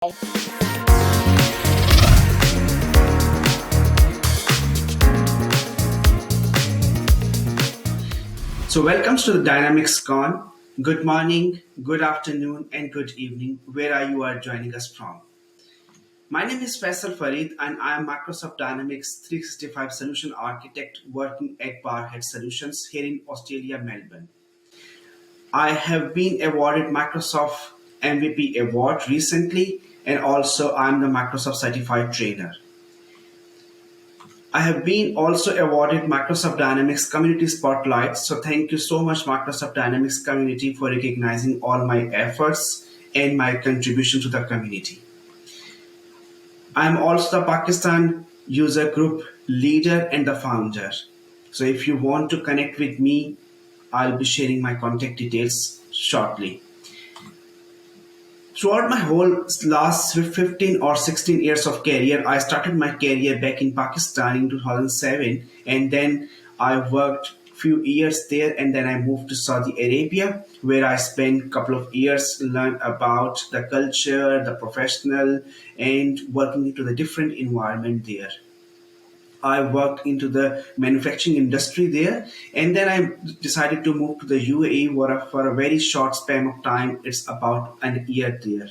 So, welcome to the Dynamics Con. Good morning, good afternoon, and good evening, where you are joining us from. My name is Faisal Farid, and I am Microsoft Dynamics 365 Solution Architect working at Barhead Solutions here in Australia, Melbourne. I have been awarded Microsoft MVP Award recently, and also I'm the Microsoft Certified Trainer. I have been also awarded Microsoft Dynamics Community Spotlight. So thank you so much, Microsoft Dynamics community, for recognizing all my efforts and my contribution to the community. I'm also the Pakistan user group leader and the founder. So if you want to connect with me, I'll be sharing my contact details shortly. Throughout my whole last 15 or 16 years of career, I started my career back in Pakistan in 2007, and then I worked few years there, and then I moved to Saudi Arabia, where I spent a couple of years learn about the culture, the professional, and working into the different environment there. I worked into the manufacturing industry there, and then I decided to move to the UAE for a very short span of time. It's about an year there.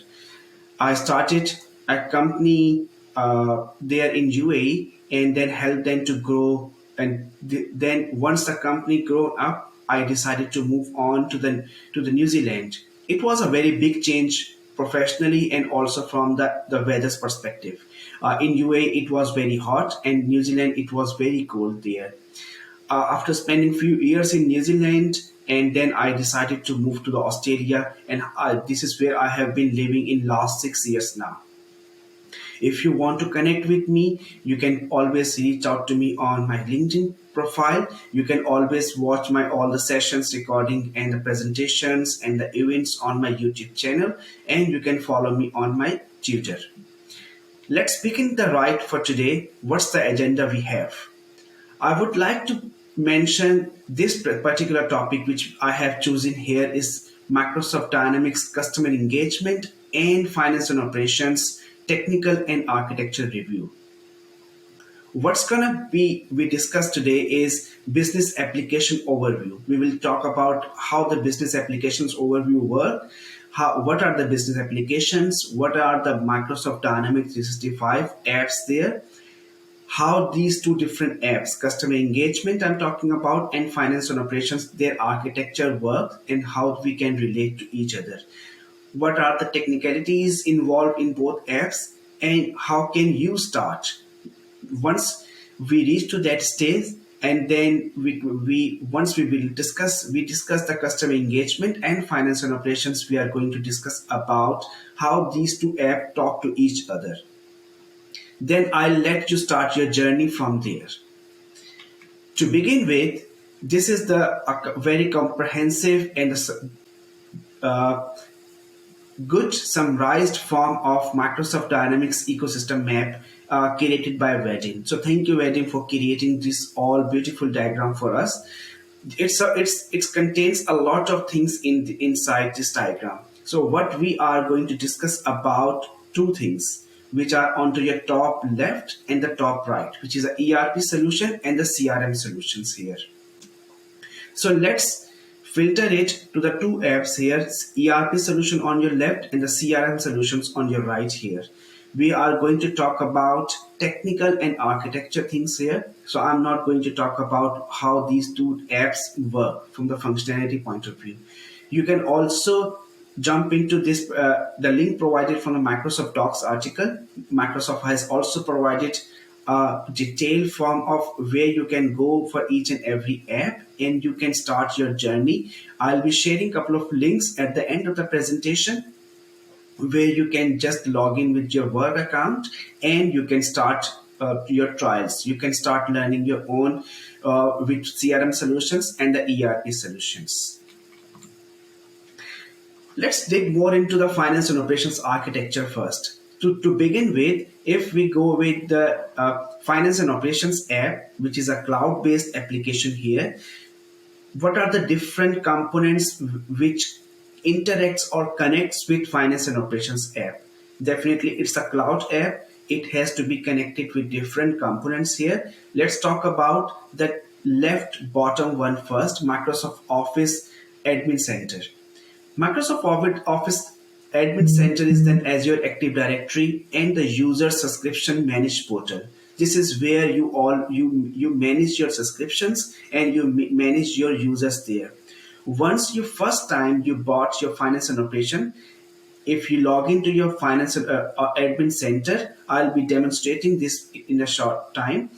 I started a company there in UAE, and then helped them to grow. And then once the company grew up, I decided to move on to the New Zealand. It was a very big change professionally and also from the weather's perspective. In UAE, it was very hot, and New Zealand, it was very cold there. After spending few years in New Zealand, and then I decided to move to the Australia, and this is where I have been living in last 6 years now. If you want to connect with me, you can always reach out to me on my LinkedIn profile. You can always watch my all the sessions recording and the presentations and the events on my YouTube channel, and you can follow me on my Twitter. Let's begin the right for today. What's the agenda we have? I would like to mention this particular topic which I have chosen here is Microsoft Dynamics Customer Engagement and Finance and Operations Technical and Architecture Review. What's gonna be we discuss today is business application overview. We will talk about how the business applications overview work, what are the business applications, what are the Microsoft Dynamics 365 apps there, how these two different apps, customer engagement I'm talking about, and finance and operations, their architecture work and how we can relate to each other. What are the technicalities involved in both apps, and how can you start? Once we reach to that stage, and then we once we will discuss the customer engagement and finance and operations, we are going to discuss about how these two apps talk to each other. Then I'll let you start your journey from there. To begin with, this is the very comprehensive and good summarized form of Microsoft Dynamics ecosystem map created by Vadim. So thank you, Vadim, for creating this all beautiful diagram for us. It contains a lot of things inside this diagram. So what we are going to discuss about two things, which are onto your top left and the top right, which is the ERP solution and the CRM solutions here. So let's filter it to the two apps here, ERP solution on your left and the CRM solutions on your right here. We are going to talk about technical and architecture things here. So I'm not going to talk about how these two apps work from the functionality point of view. You can also jump into this, the link provided from the Microsoft Docs article. Microsoft has also provided a detailed form of where you can go for each and every app, and you can start your journey. I'll be sharing a couple of links at the end of the presentation where you can just log in with your work account and you can start your trials. You can start learning your own with CRM solutions and the ERP solutions. Let's dig more into the finance and operations architecture first. To begin with, if we go with the finance and operations app, which is a cloud-based application here, what are the different components which interacts or connects with finance and operations app? Definitely, it's a cloud app. It has to be connected with different components here. Let's talk about the left bottom one first, Microsoft Office Admin Center. Microsoft Office Admin Center is the Azure Active Directory and the user subscription managed portal. This is where you manage your subscriptions and you manage your users there. Once you first time you bought your finance and operation, if you log into your finance admin center, I'll be demonstrating this in a short time,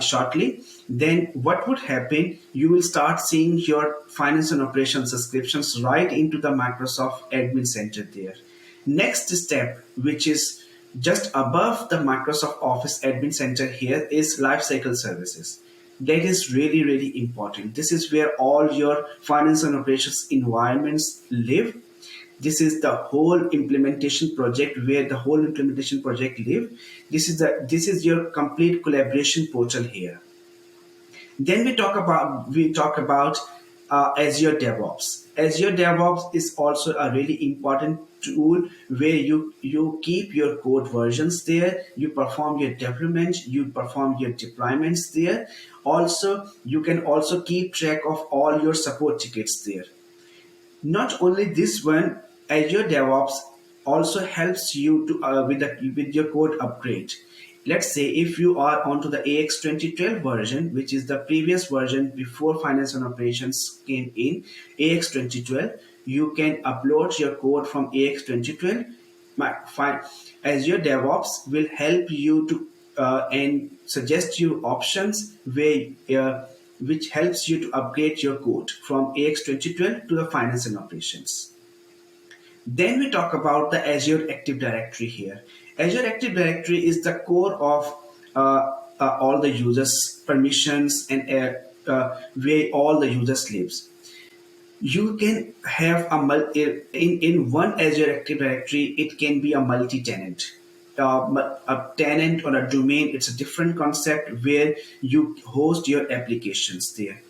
shortly. Then what would happen? You will start seeing your finance and operations subscriptions right into the Microsoft admin center there. Next step, which is just above the Microsoft Office admin center here, is lifecycle services. That is really, really important. This is where all your finance and operations environments live. This is the whole implementation project where the whole implementation project live. This is your complete collaboration portal here. Then we talk about Azure DevOps. Azure DevOps is also a really important tool where you keep your code versions there, you perform your development, you perform your deployments there. Also, you can also keep track of all your support tickets there. Not only this one, Azure DevOps also helps you to with your code upgrade. Let's say if you are onto the AX 2012 version, which is the previous version before finance and operations came in, AX 2012, you can upload your code from AX 2012. Azure DevOps will help you to and suggest you options where which helps you to upgrade your code from AX 2012 to the finance and operations. Then we talk about the Azure Active Directory here. Azure Active Directory is the core of all the users' permissions and where all the users lives. You can have in one Azure Active Directory. It can be a multi-tenant. A tenant or a domain, it's a different concept where you host your applications there.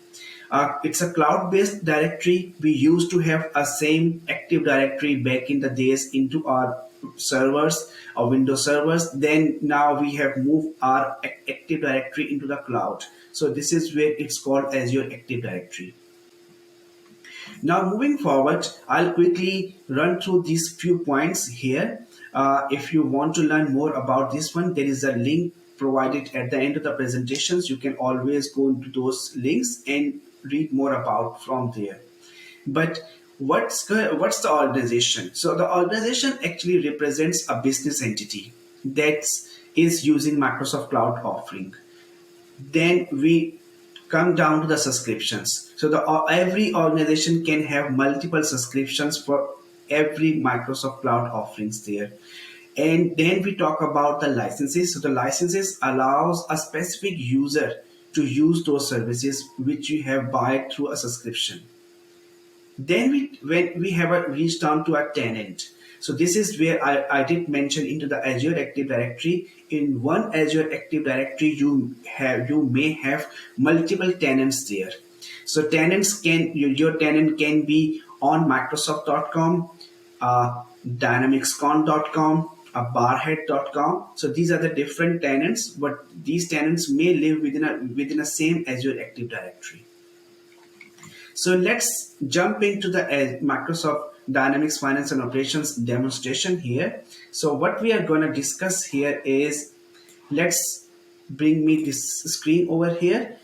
It's a cloud-based directory. We used to have a same Active Directory back in the days into our servers or Windows servers. Then now we have moved our Active Directory into the cloud. So this is where it's called Azure Active Directory. Now moving forward, I'll quickly run through these few points here. If you want to learn more about this one, there is a link provided at the end of the presentations. You can always go into those links and read more about from there. But what's the organization? So the organization actually represents a business entity that is using Microsoft Cloud offering. Then we come down to the subscriptions. So every organization can have multiple subscriptions for every Microsoft Cloud offerings there. And then we talk about the licenses. So the licenses allows a specific user to use those services which you have bought through a subscription. Then when we have reached down to a tenant. So this is where I did mention into the Azure Active Directory. In one Azure Active Directory, you may have multiple tenants there. So your tenant can be on Microsoft.com, Dynamicscon.com, barhead.com. So these are the different tenants, but these tenants may live within a same Azure Active Directory. So let's jump into the Microsoft Dynamics Finance and Operations demonstration here. So what we are going to discuss here is, let's bring me this screen over here.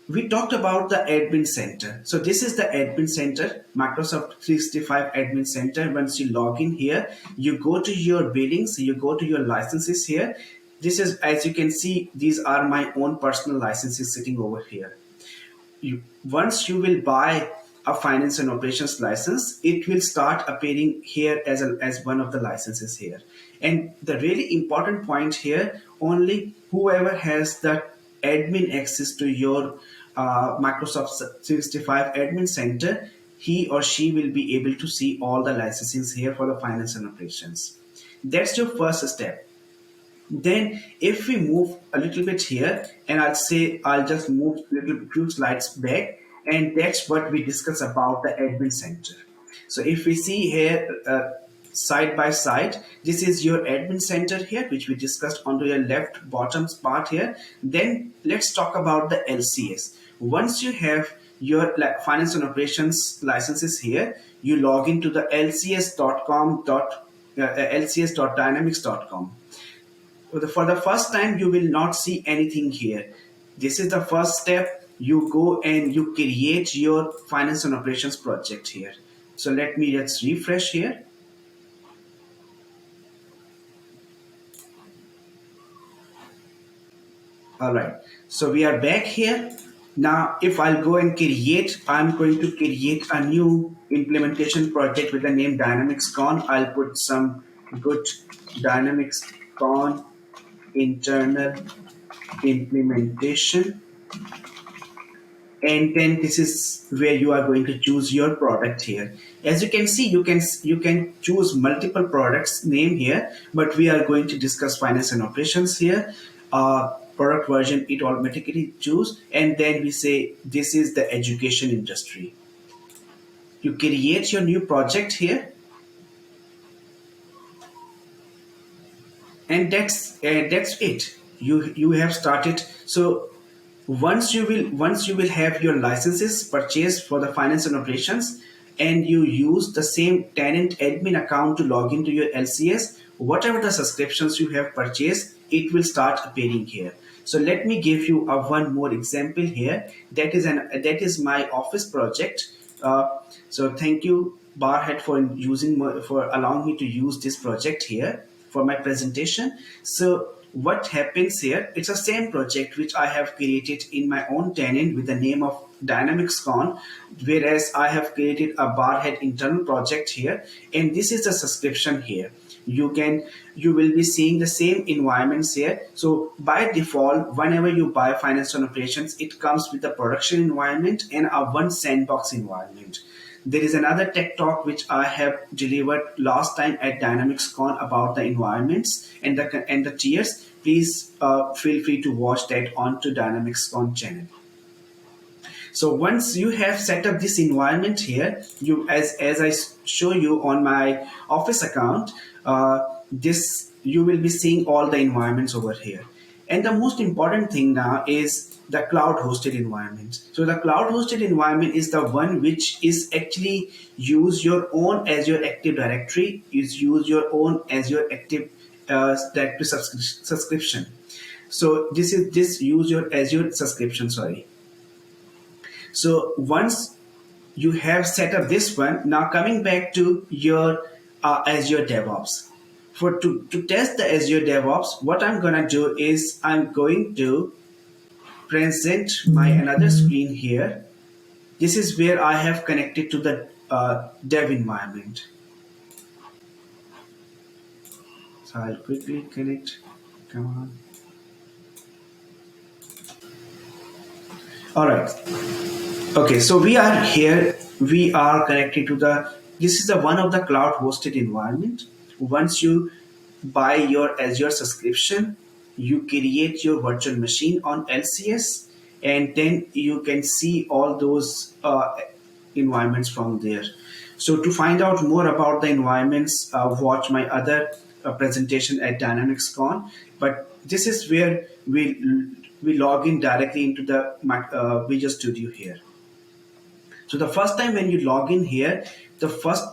We talked about the admin center. So this is the admin center, Microsoft 365 admin center. Once you log in here, you go to your billings, you go to your licenses here. This is, as you can see, these are my own personal licenses sitting over here. Once you will buy a finance and operations license, it will start appearing here as one of the licenses here. And the really important point here, only whoever has the admin access to your Microsoft 365 admin center, he or she will be able to see all the licenses here for the finance and operations. That's your first step. Then if we move a little bit here, and I'll just move few slides back, and that's what we discuss about the admin center. So if we see here, side by side. This is your admin center here, which we discussed onto your left bottom part here. Then let's talk about the LCS. Once you have your finance and operations licenses here, you log into the lcs.com lcs.dynamics.com. For the first time, you will not see anything here. This is the first step. You go and you create your finance and operations project here. So let me just refresh here. All right. So we are back here. Now, if I'll go and create, I'm going to create a new implementation project with the name Dynamics Con. I'll put some good Dynamics Con internal implementation, and then this is where you are going to choose your product here. As you can see, you can choose multiple products name here, but we are going to discuss finance and operations here. Product version it automatically choose, and then we say this is the education industry. You create your new project here, and that's it. You have started. So once you will have your licenses purchased for the finance and operations, and you use the same tenant admin account to log into your LCS, whatever the subscriptions you have purchased, it will start appearing here. So let me give you a one more example here. That is my office project. So thank you Barhead for allowing me to use this project here for my presentation. So what happens here, it's the same project which I have created in my own tenant with the name of DynamicsCon, whereas I have created a Barhead internal project here, and this is the subscription here. You will be seeing the same environments here. So by default, whenever you buy finance and operations, it comes with a production environment and a one sandbox environment. There is another tech talk which I have delivered last time at DynamicsCon about the environments and the tiers. Please feel free to watch that onto DynamicsCon channel. So once you have set up this environment here, you as I show you on my office account, this you will be seeing all the environments over here. And the most important thing now is the cloud hosted environment. So the cloud hosted environment is the one which is actually use your own Azure Active Directory, is use your own Azure Active Directory subscription. So this use your Azure subscription, sorry. So once you have set up this one, now coming back to your Azure DevOps. To test the Azure DevOps, what I'm gonna do is I'm going to present my another screen here. This is where I have connected to the dev environment. So I'll quickly connect. Come on. All right. Okay, so we are here. We are connected to this is the one of the cloud hosted environment. Once you buy your Azure subscription, you create your virtual machine on LCS, and then you can see all those environments from there. So to find out more about the environments, watch my other presentation at DynamicsCon. But this is where we log in directly into the Visual Studio here. So the first time when you log in here, the first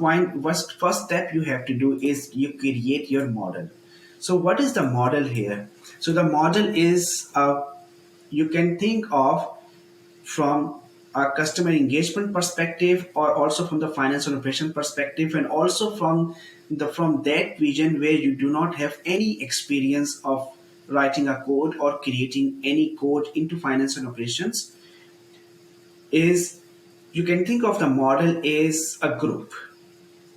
step you have to do is you create your model. So what is the model here? So the model is you can think of from a customer engagement perspective, or also from the finance and operation perspective, and also from that vision where you do not have any experience of writing a code or creating any code into finance and operations. Is you can think of the model is a group.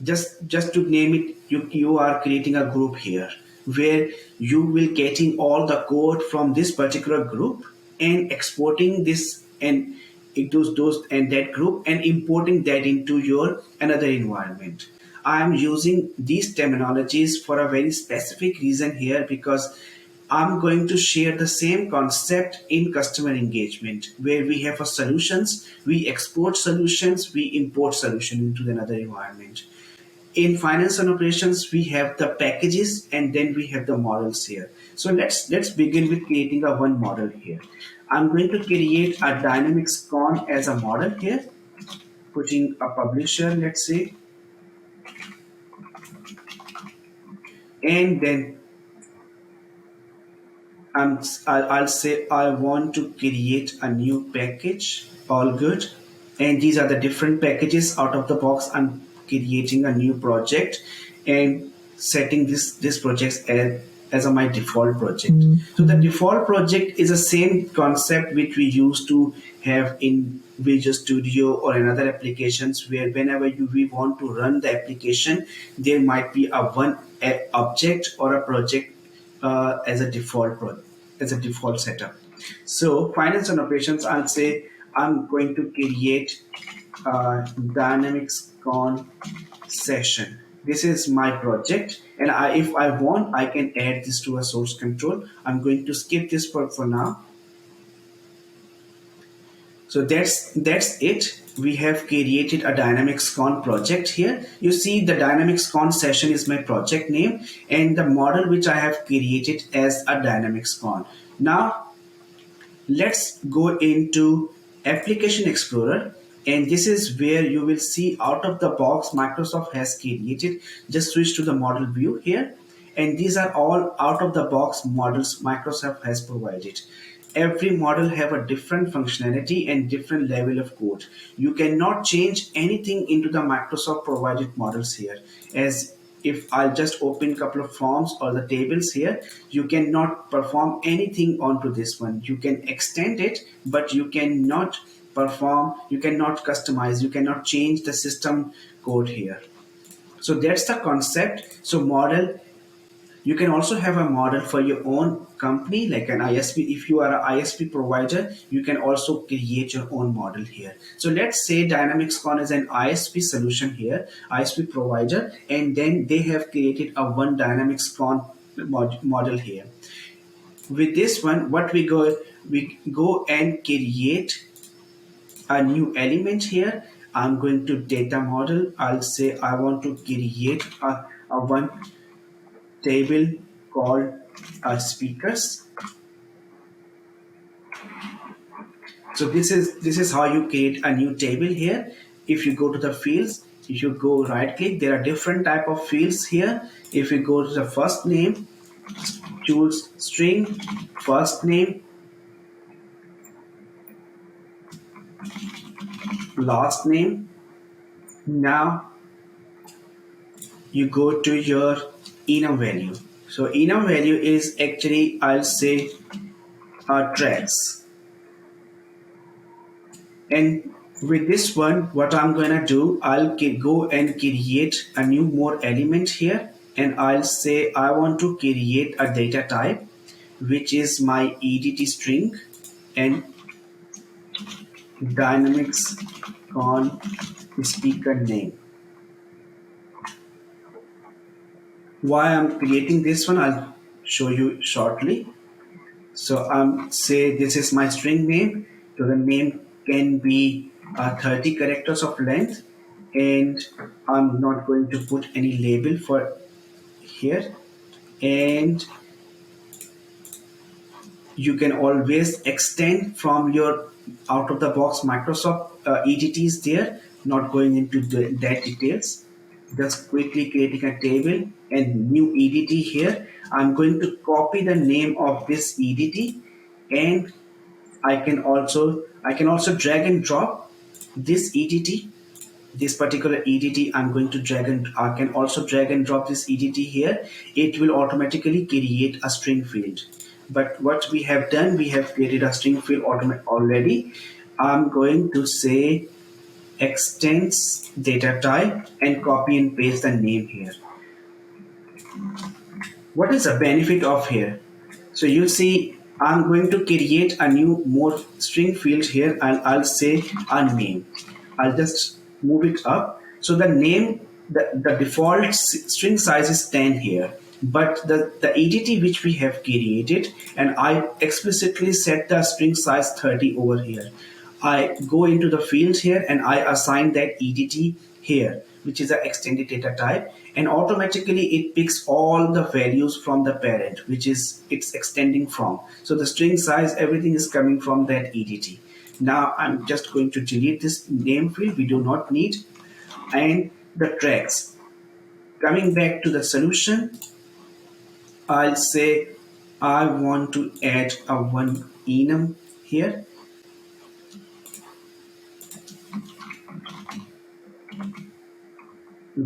Just to name it, you are creating a group here where you will getting all the code from this particular group and exporting this and into those and that group and importing that into your another environment. I am using these terminologies for a very specific reason here, because I'm going to share the same concept in customer engagement, where we have a solutions, we export solutions, we import solution into another environment. in finance and operations, we have the packages and then we have the models here. So let's begin with creating a one model here. I'm going to create a dynamics con as a model here, putting a publisher, let's say, and then I'll say I want to create a new package. All good. And these are the different packages out of the box. I'm creating a new project and setting this project as my default project. So the default project is the same concept which we used to have in Visual Studio or another applications, where whenever we want to run the application, there might be a object or a project as a default setup. So finance and operations, I'll say I'm going to create a dynamics con session. This is my project, and if I want, I can add this to a source control. I'm going to skip this for now. So that's it. We have created a Dynamics Con project here. You see the Dynamics Con session is my project name and the model which I have created as a Dynamics Con. Now let's go into Application Explorer, and this is where you will see out of the box Microsoft has created. Just switch to the model view here, and these are all out of the box models Microsoft has provided. Every model have a different functionality and different level of code. You cannot change anything into the Microsoft provided models here. As if I'll just open a couple of forms or the tables here, you cannot perform anything onto this one. You can extend it, but you cannot perform, you cannot customize, you cannot change the system code here. So that's the concept. So model, you can also have a model for your own company, like an ISP. If you are an ISP provider, you can also create your own model here. So let's say DynamicsCon is an ISP solution here, ISP provider, and then they have created a one DynamicsCon model here. With this one, what we go and create a new element here. I'm going to data model. I'll say I want to create a one table called speakers. So this is how you create a new table here. If you go to the fields, if you go right click, there are different type of fields here. If you go to the first name, choose string first name, last name. Now you go to your enum value. So enum value is actually, I'll say, tracks. And with this one, what I'm gonna do, I'll go and create a new more element here, and I'll say I want to create a data type, which is my EDT string and dynamics con speaker name. Why I'm creating this one, I'll show you shortly. So say this is my string name. So the name can be 30 characters of length, and I'm not going to put any label for here. And you can always extend from your out of the box Microsoft EDTs there, not going into that details. Just quickly creating a table and new EDT here. I'm going to copy the name of this EDT, and I can also drag and drop this EDT, this particular EDT. I can also drag and drop this EDT here. It will automatically create a string field. But what we have done, we have created a string field already. I'm going to say extends data type and copy and paste the name here. What is the benefit of here? So you see, I'm going to create a new more string field here, and I'll say a name. I'll just move it up. So the name, the default string size is 10 here. But the EDT which we have created, and I explicitly set the string size 30 over here. I go into the fields here and I assign that EDT here. which is an extended data type, and automatically it picks all the values from the parent, which is it's extending from. So the string size, everything is coming from that EDT. Now I'm just going to delete this name field, we do not need. And the tracks, coming back to the solution, I'll say I want to add a one enum here.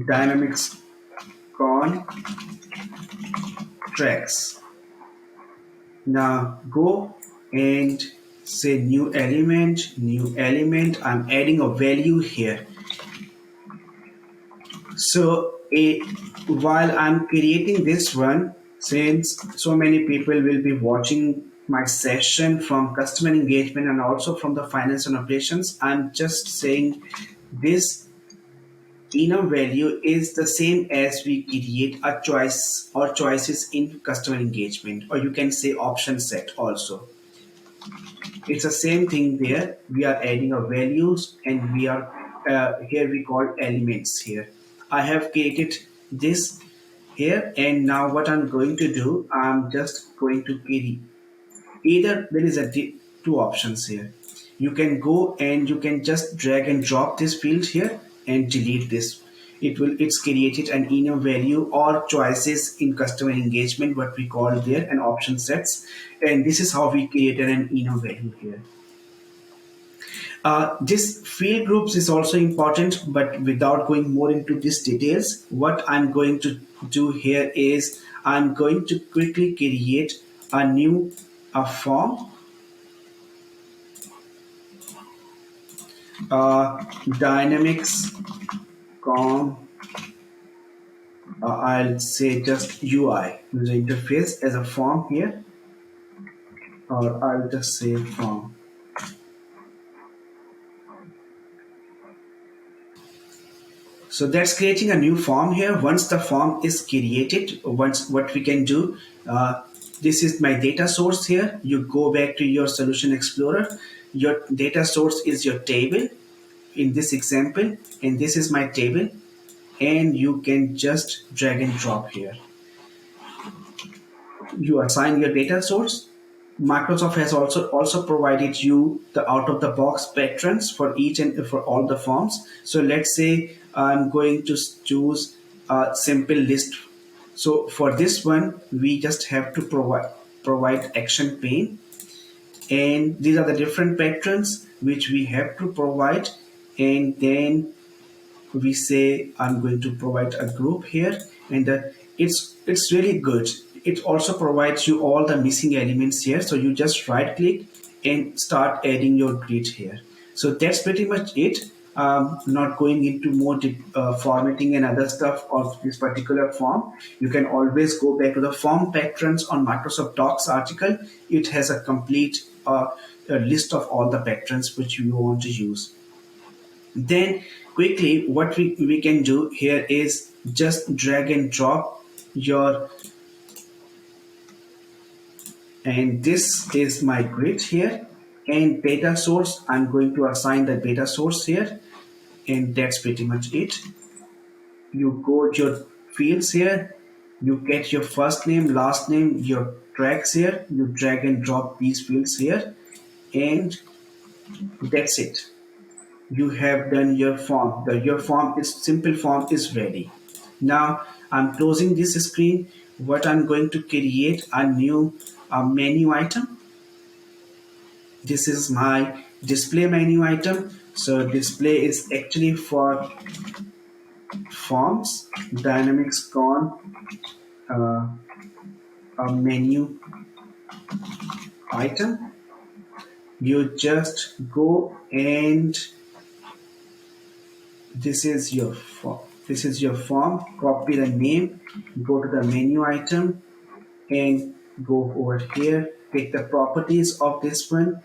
Dynamics con tracks. Now go and say new element, new element. I'm adding a value here. So while I'm creating this one, since so many people will be watching my session from customer engagement and also from the finance and operations, I'm just saying this enum value is the same as we create a choice or choices in customer engagement, or you can say option set also. It's the same thing there. We are adding our values, and we are here we call elements here. I have created this here, and now what I'm going to do, I'm just going to query. Either there is two options here. You can go and you can just drag and drop this field here and delete this. It's created an enum value or choices in customer engagement, what we call there, an option sets, and this is how we created an enum value here. This field groups is also important, but without going more into these details, what I'm going to do here is I'm going to quickly create a new form, dynamics com, I'll say just UI, user interface, as a form here, or I'll just say form. So that's creating a new form here. Once the form is created, once what we can do, this is my data source here. You go back to your Solution Explorer. Your data source is your table in this example, and this is my table, and you can just drag and drop here. You assign your data source. Microsoft has also provided you the out of the box patrons for each and for all the forms. So let's say I'm going to choose a simple list. So for this one, we just have to provide action pane, and these are the different patrons which we have to provide, and then we say I'm going to provide a group here, and it's really good. It also provides you all the missing elements here, so you just right click and start adding your grid here. So that's pretty much it. Not going into more formatting and other stuff of this particular form. You can always go back to the form patrons on Microsoft Docs article. It has a complete a list of all the patrons which you want to use. Then quickly what we can do here is just drag and drop your, and this is my grid here, and data source, I'm going to assign the data source here, and that's pretty much it. You go to your fields here, you get your first name, last name, your tracks here, you drag and drop these fields here, and that's it. You have done your form. Your form is simple form is ready. Now I'm closing this screen. What I'm going to create a new menu item. This is my display menu item. So display is actually for forms. Dynamics con a menu item. You just go and this is your form. This is your form. Copy the name, go to the menu item, and go over here. Take the properties of this one,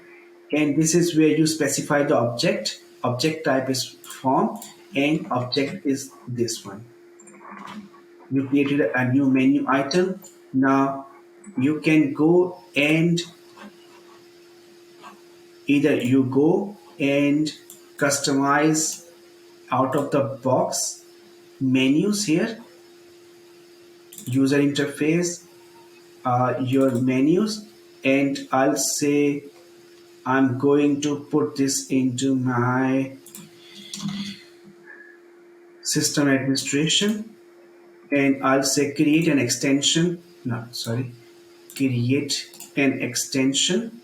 and this is where you specify the object. Object type is form, and object is this one. You created a new menu item. Now you can go and either you go and customize out of the box menus here, user interface, your menus, and I'll say I'm going to put this into my system administration, and I'll say create an extension. No, sorry, create an extension.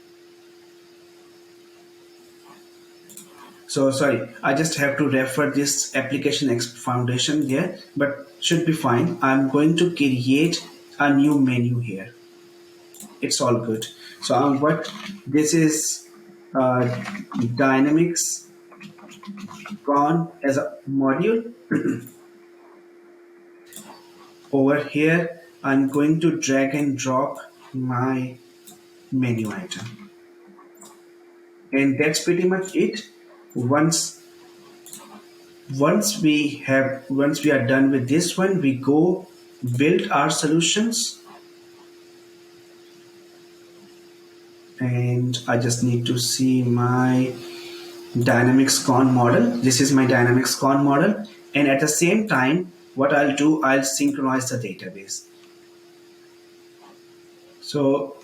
So sorry, I just have to refer this application foundation there, but should be fine. I'm going to create a new menu here. It's all good. So what this is, uh, Dynamics gone as a module. Over here, I'm going to drag and drop my menu item, and that's pretty much it. Once once we are done with this one, we go build our solutions, and I just need to see my Dynamics con model. This is my Dynamics con model, and at the same time, what I'll do, I'll synchronize the database. So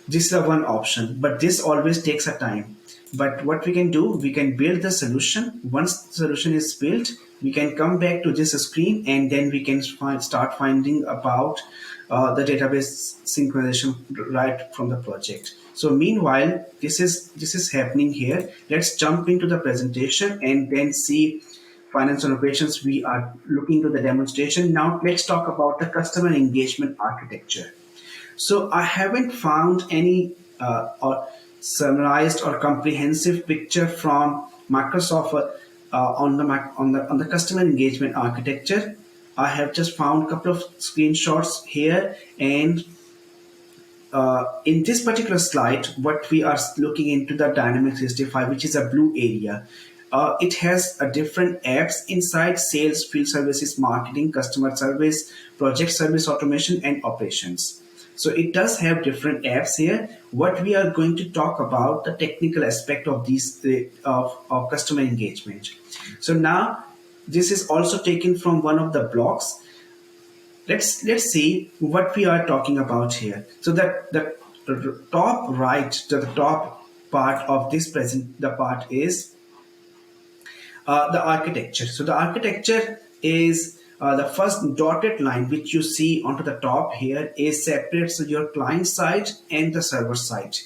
this is a one option, but this always takes a time. But what we can do, we can build the solution. Once the solution is built, we can come back to this screen, and then we can start finding about the database synchronization right from the project. So meanwhile, this is happening here. Let's jump into the presentation and then see finance and operations. We are looking to the demonstration. Now let's talk about the customer engagement architecture. So I haven't found any or summarized or comprehensive picture from Microsoft on the customer engagement architecture. I have just found a couple of screenshots here, and in this particular slide, what we are looking into the Dynamics 365, which is a blue area. It has a different apps inside: sales, field services, marketing, customer service, project service automation, and operations. So it does have different apps here. What we are going to talk about the technical aspect of these of customer engagement. So now this is also taken from one of the blogs. Let's see what we are talking about here. So that the top right to the top part of this present, the part is the architecture. So the architecture is the first dotted line which you see onto the top here is separates your client side and the server side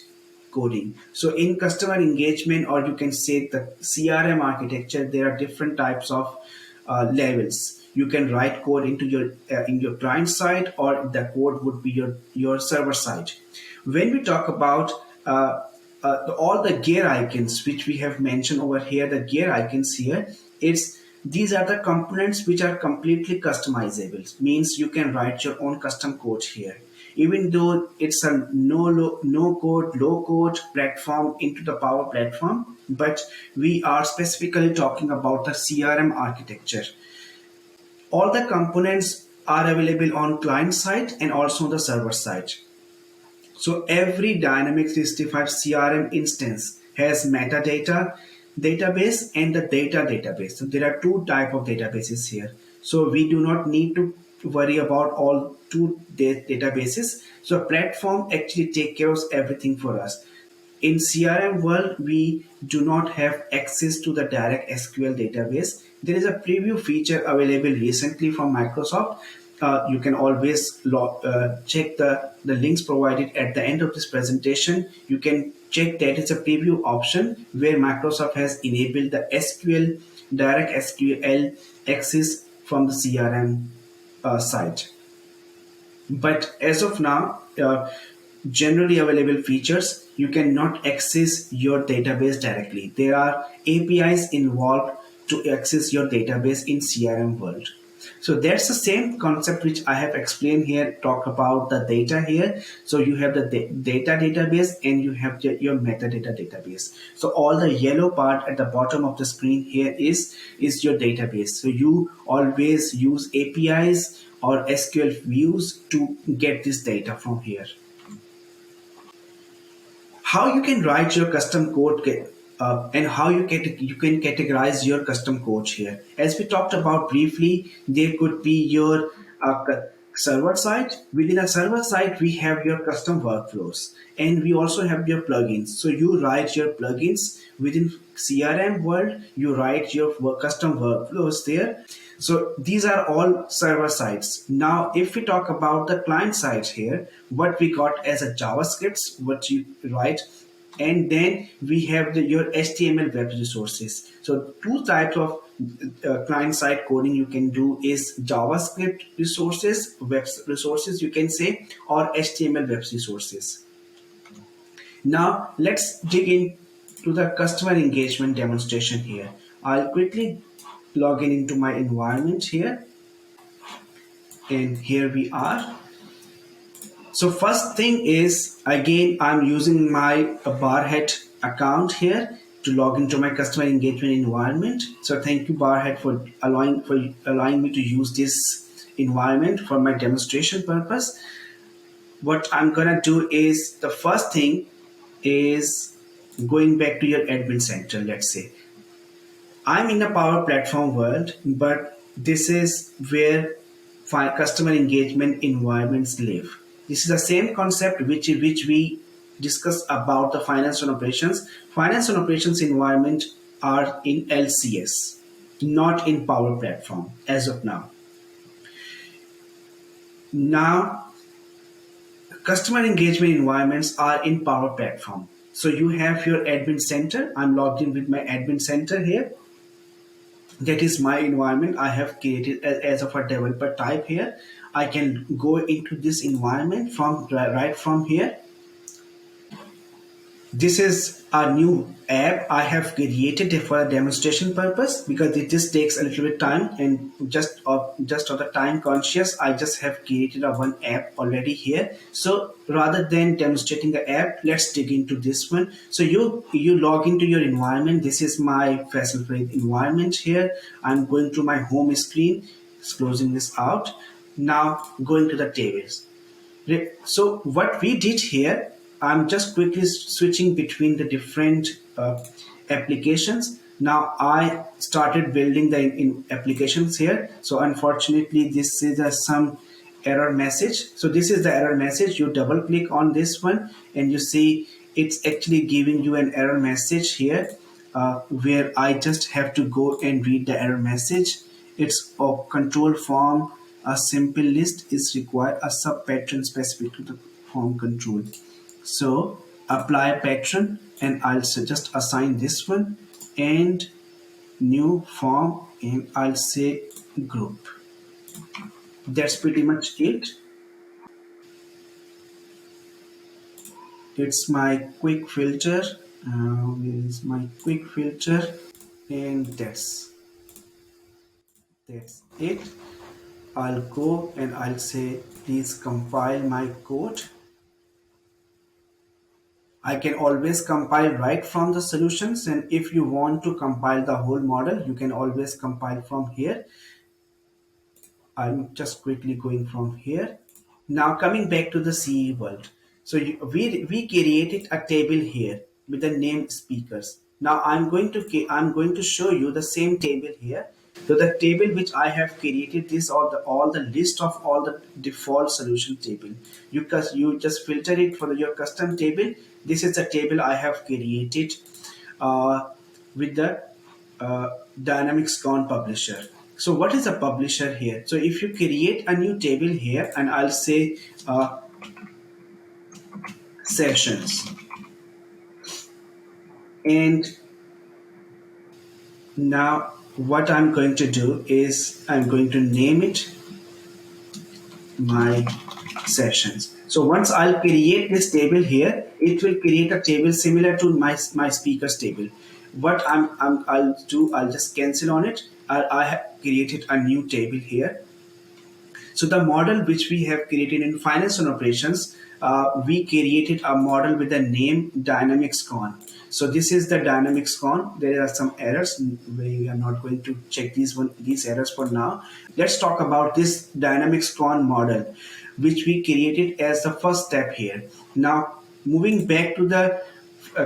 coding. So in customer engagement, or you can say the CRM architecture, there are different types of levels. You can write code into your in your client side, or the code would be your server side. When we talk about all the gear icons which we have mentioned over here, the gear icons here, it's these are the components which are completely customizable. Means you can write your own custom code here, even though it's a no code, low code platform into the Power Platform. But we are specifically talking about the CRM architecture. All the components are available on client side and also on the server side. So every Dynamics 365 CRM instance has metadata database and the data database. So there are two type of databases here. So we do not need to worry about all two databases. So a platform actually take care of everything for us. In CRM world, we do not have access to the direct SQL database. There is a preview feature available recently from Microsoft. You can always check the links provided at the end of this presentation. You can check that it's a preview option where Microsoft has enabled the SQL, direct SQL access from the CRM site. But as of now, generally available features, you cannot access your database directly. There are APIs involved to access your database in CRM world. So that's the same concept which I have explained here. Talk about the data here. So you have the data database and you have your metadata database. So all the yellow part at the bottom of the screen here is your database. So you always use APIs or SQL views to get this data from here. How you can write your custom code and how you can categorize your custom codes here. As we talked about briefly, there could be your server side. Within a server side, we have your custom workflows, and we also have your plugins. So you write your plugins within CRM world. You write your custom workflows there. So these are all server sides. Now, if we talk about the client side here, what we got as a JavaScript, what you write, and then we have your HTML web resources. So two types of client-side coding you can do is JavaScript resources, web resources you can say, or HTML web resources. Now let's dig into the customer engagement demonstration here. I'll quickly log into my environment here, and here we are. So first thing is, again, I'm using my Barhead account here to log into my customer engagement environment. So thank you, Barhead, for allowing me to use this environment for my demonstration purpose. What I'm gonna do is, the first thing is going back to your admin center. Let's say I'm in a Power Platform world, but this is where customer engagement environments live. This is the same concept which we discussed about the finance and operations. Finance and operations environment are in LCS, not in Power Platform as of now. Now, customer engagement environments are in Power Platform. So you have your admin center. I'm logged in with my admin center here. That is my environment I have created as of a developer type here. I can go into this environment from right from here. This is a new app I have created for a demonstration purpose, because it just takes a little bit time, and just of the time conscious, I just have created a one app already here. So rather than demonstrating the app, let's dig into this one. So you log into your environment. This is my Faisal environment here. I'm going to my home screen, closing this out. Now going to the tables. So what we did here, I'm just quickly switching between the different applications. Now I started building the applications here. So unfortunately, this is some error message. So this is the error message. You double click on this one and you see it's actually giving you an error message here, where I just have to go and read the error message. It's a control form. A simple list is required, a sub patron specific to the form control. So apply patron, and I'll just assign this one, and new form, and I'll say group. That's pretty much it. It's my quick filter. Where is my quick filter? And that's it. I'll go and I'll say please compile my code. I can always compile right from the solutions, and if you want to compile the whole model, you can always compile from here. I'm just quickly going from here. Now coming back to the CE world. So we created a table here with the name speakers. Now I'm going to show you the same table here. So the table which I have created, this all the list of all the default solution table. You just filter it for your custom table. This is the table I have created with the Dynamics Con publisher. So what is a publisher here? So if you create a new table here, and I'll say sessions, and now what I'm going to do is I'm going to name it my sessions. So once I'll create this table here, it will create a table similar to my speakers table. What I'll just cancel on it. I have created a new table here. So the model which we have created in finance and operations, we created a model with the name Dynamics Con. So this is the Dynamics Con. There are some errors. We are not going to check these errors for now. Let's talk about this Dynamics Con model, which we created as the first step here. Now moving back to the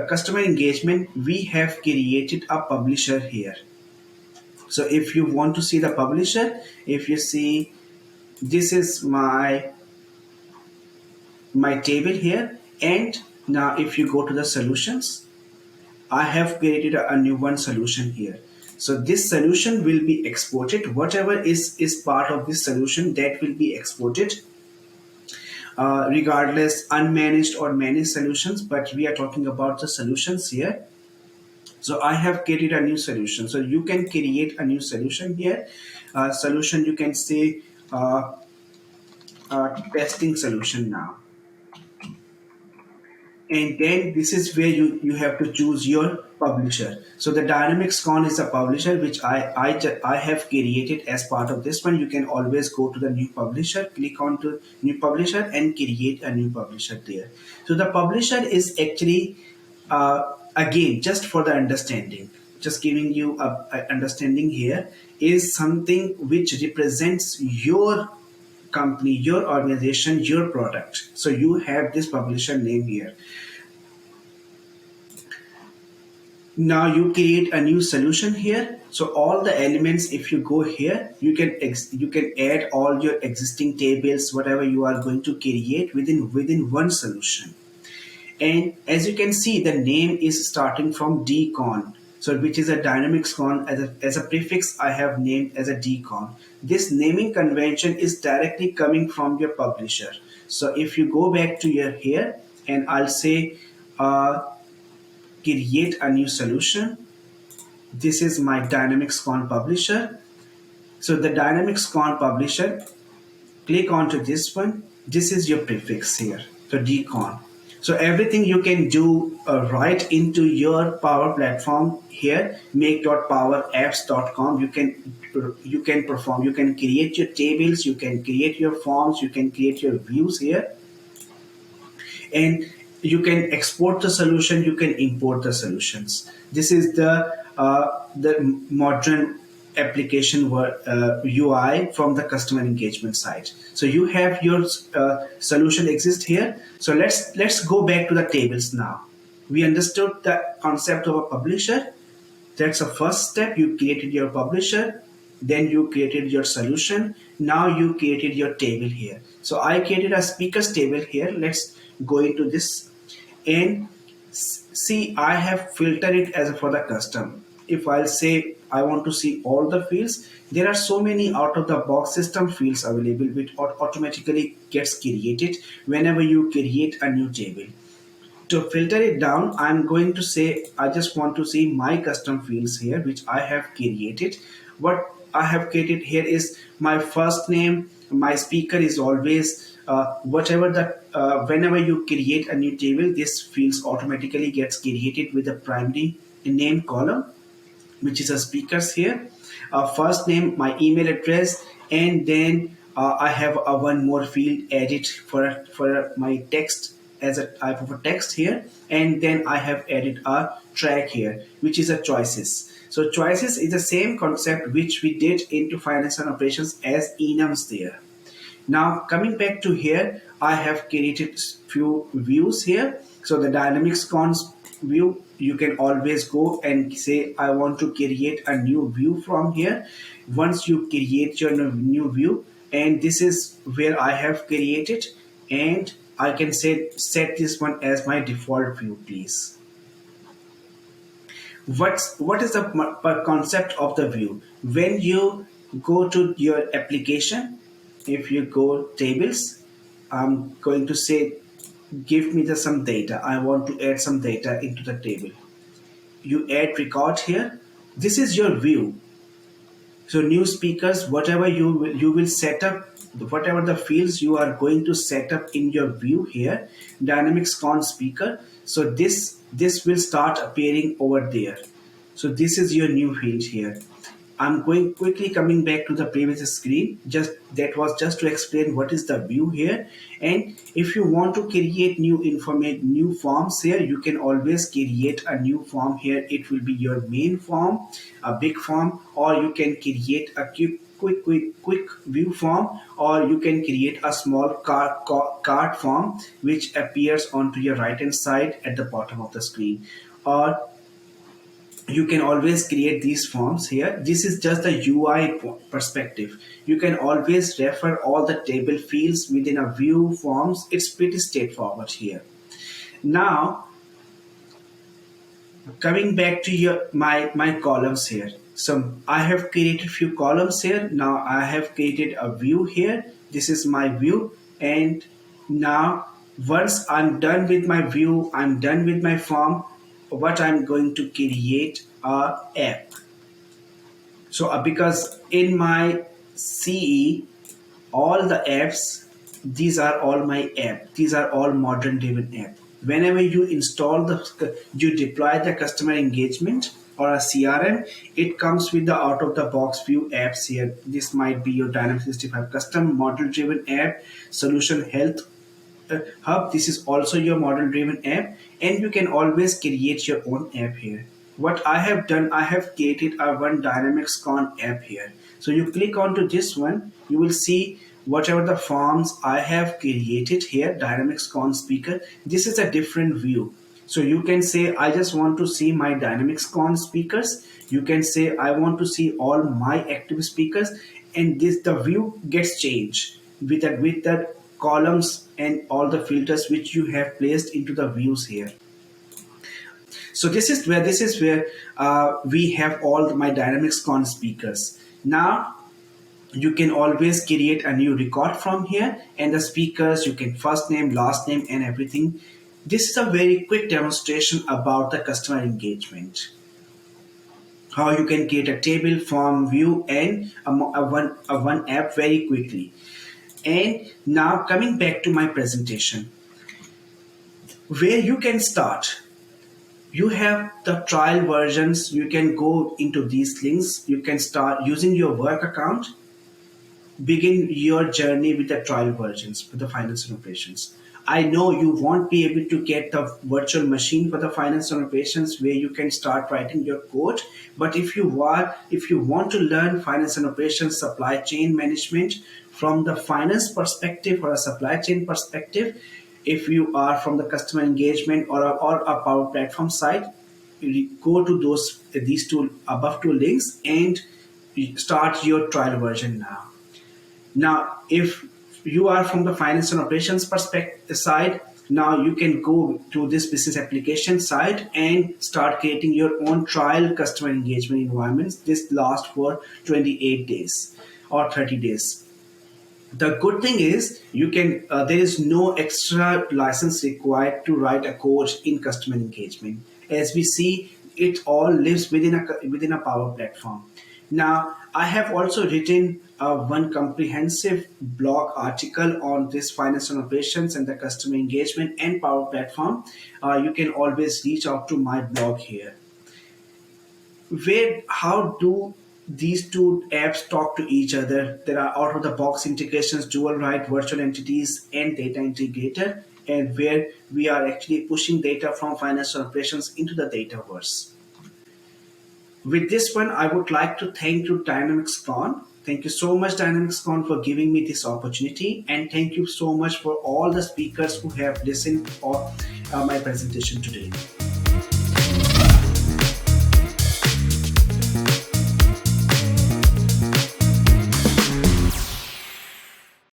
customer engagement, we have created a publisher here. So if you want to see the publisher, if you see, this is my table here. And now if you go to the solutions, I have created a new one solution here. So this solution will be exported. Whatever is part of this solution, that will be exported, regardless unmanaged or managed solutions. But we are talking about the solutions here. So I have created a new solution. So you can create a new solution here. Solution, you can say testing solution now. And then this is where you have to choose your publisher. So the Dynamics Con is a publisher which I have created as part of this one. You can always go to the new publisher, click on to new publisher and create a new publisher there. So the publisher is actually, again, just for the understanding, just giving you a understanding here, is something which represents your company, your organization, your product. So you have this publisher name here. Now you create a new solution here. So all the elements, if you go here, you can add all your existing tables, whatever you are going to create within one solution. And as you can see, the name is starting from dcon, so which is a Dynamics Con. As a prefix, I have named as a dcon. This naming convention is directly coming from your publisher. So if you go back to your here, and I'll say create a new solution. This is my Dynamics Con publisher. So the Dynamics Con publisher, click onto this one. This is your prefix here, so dcon. So everything you can do right into your Power Platform here, make.powerapps.com. You can perform. You can create your tables. You can create your forms. You can create your views here, and you can export the solution. You can import the solutions. This is the modern application UI from the customer engagement side. So you have your solution exist here. So let's go back to the tables now. We understood the concept of a publisher. That's the first step. You created your publisher, then you created your solution. Now you created your table here. So I created a speakers table here. Let's go into this and see. I have filtered it as for the custom. If I'll say I want to see all the fields, there are so many out of the box system fields available which automatically gets created whenever you create a new table. To filter it down, I'm going to say I just want to see my custom fields here which I have created. What I have created here is my first name. My speaker is always whatever the whenever you create a new table, this fields automatically gets created with the primary name column, which is a speakers here. First name, my email address, and then I have one more field added for my text as a type of a text here, and then I have added a track here, which is a choices. So choices is the same concept which we did into finance and operations as enums there. Now coming back to here, I have created few views here. So the Dynamics Cons view, you can always go and say I want to create a new view from here. Once you create your new view, and this is where I have created, and I can say set this one as my default view, please. What is the concept of the view? When you go to your application, if you go tables, I'm going to say give me some data. I want to add some data into the table. You add record here. This is your view. So new speakers, whatever you will set up, whatever the fields you are going to set up in your view here, Dynamics Con speaker. So this will start appearing over there. So this is your new field here. I'm going quickly coming back to the previous screen. That was just to explain what is the view here. And if you want to create new forms here, you can always create a new form here. It will be your main form, a big form, or you can create a quick view form, or you can create a small card form which appears onto your right hand side at the bottom of the screen. Or you can always create these forms here. This is just the UI perspective. You can always refer all the table fields within a view forms. It's pretty straightforward here. Now, coming back to my columns here. So I have created few columns here. Now I have created a view here. This is my view, and now once I'm done with my view, I'm done with my form, what I'm going to create a app. So because in my CE, all the apps, these are all my app. These are all modern driven app. Whenever you you deploy the customer engagement or a CRM, it comes with the out of the box view apps here. This might be your Dynamics 365 custom model driven app, solution health hub. This is also your model driven app, and you can always create your own app here. What I have done, I have created a one Dynamics Con app here. So you click onto this one, you will see whatever the forms I have created here, Dynamics Con speaker. This is a different view. So you can say, I just want to see my Dynamics Con speakers. You can say, I want to see all my active speakers, and the view gets changed with the columns and all the filters which you have placed into the views here. So this is where we have all my Dynamics Con speakers. Now you can always create a new record from here, and the speakers, you can first name, last name, and everything. This is a very quick demonstration about the customer engagement. How you can create a table, form, view, and a one app very quickly. And now coming back to my presentation, where you can start. You have the trial versions. You can go into these links. You can start using your work account. Begin your journey with the trial versions for the finance and operations. I know you won't be able to get the virtual machine for the finance and operations where you can start writing your code. But if you want to learn finance and operations supply chain management from the finance perspective or a supply chain perspective, if you are from the customer engagement or a Power Platform side, you go to these above two links and start your trial version now. Now, if you are from the finance and operations perspective side, now you can go to this business application side and start creating your own trial customer engagement environments. This lasts for 28 days or 30 days. The good thing is there is no extra license required to write a code in customer engagement. As we see, it all lives within a Power Platform. Now, I have also written one comprehensive blog article on this finance and operations and the customer engagement and Power Platform. You can always reach out to my blog here. How do these two apps talk to each other? There are out-of-the-box integrations, dual write, virtual entities, and data integrator, and where we are actually pushing data from finance and operations into the Dataverse. With this one, I would like to thank you, Dynamics Con. Thank you so much, Dynamics Con, for giving me this opportunity, and thank you so much for all the speakers who have listened to my presentation today.